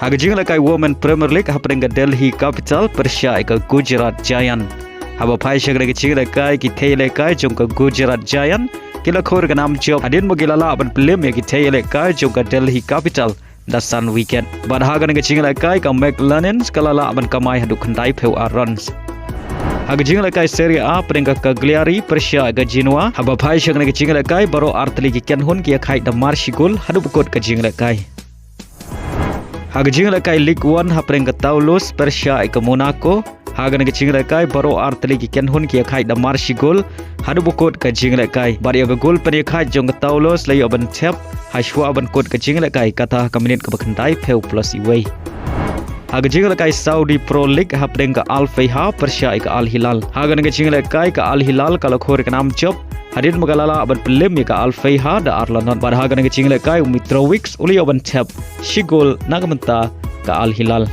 Haga jing lakai Women Premier League haprenga Delhi Capital Persya ke Gujarat Giant. Haba pai shagre ke jing lakai ki Tylli kai jong ke Gujarat Giant. Kila khor ke nam job adin mo gilala aban pelim ya ki Tylli kai jong ke Delhi Capital dasan weekend. Bad haga ke jing lakai ka McLaren skalala aban kamai Haduh khandai peu runs. Haga jing lakai Serie A prenga Cagliari Persya ke Genoa. Haba pai shagre ke jing lakai baro Tylli ki kenhun ki khai da marshigol Haduh bukot ke jing lakai. Haga jing lakai League 1 haprenga Toulouse Persya ke Monaco. Haga nge jing lakai baro Tylli ki kenhun ki khai da marshigol Haduh bukot ke jing lakai. Bari ga gol pen khai jong ke Toulouse layo ban tap hashwa ban kot ke jing lakai kata ka minit ke bakandai peu plus iway. Haga jing lakai Saudi Pro League haprenga Al Fayha Persya ke Al Hilal. Haga nge jing lakai ke Al Hilal kalau khor ke nam job Hadin magalala aban pelim ya ka Al Fayha da Arlanon. Bar haga nge jing lakai Mitrovic uli aban tap shigol nagamenta ka Al Hilal.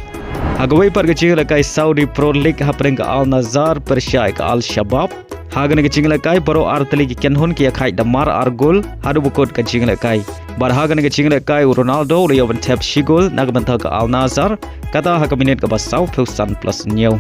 Haga wei par ke jing lakai Saudi Pro League haprenga Al Nazar Persya ke Al Shabab. Haga nge jing lakai baro Tylli ki kenhun ki khai damar argol Haduh bukot ke jing lakai. Bar haga nge jing lakai Ronaldo uli aban tap shigol nagamenta ka Al Nazar kata haga minit ke basau peusan plus new.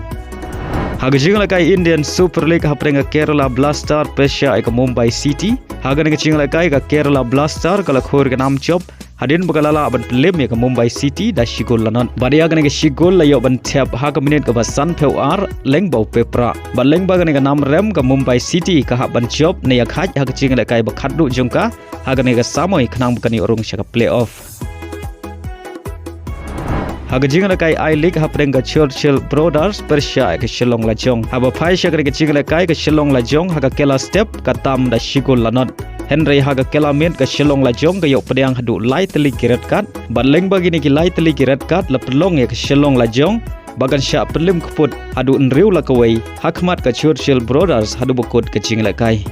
Haga jing lakai Indian Super League haprenga Kerala Blaster Persya ke Mumbai City. Haga nge jing lakai ka Kerala Blaster kalau khor ke nam job hadin bagalala aban pelim ya ke Mumbai City da shigol lanon. Bari haga nge shigol layo ban tap haga minit ke basan peu leng bau pepra. Ba leng baga nge nam rem ke Mumbai City ka ban job ne ya khaj haga jing lakai ba khaddu jongka haga nge samoi khnang bakani orung shaka playoff. Haga jing lakai I-League haprenga Churchill Brothers Persya ke Shillong Lajong. Haba pai shagre ke jing lakai ke Shillong Lajong haga kela step katam da shigol lanot. Henry haga kela min ke Shillong Lajong ke yok pedang Haduh lai Tylli ki red card. Badleng bagini ki lai Tylli ki red card lepelong ya ke Shillong Lajong. Bagan syak pelim keput Haduh nriu lakawai hakmat ke Churchill Brothers Haduh bukut ke jing lakai.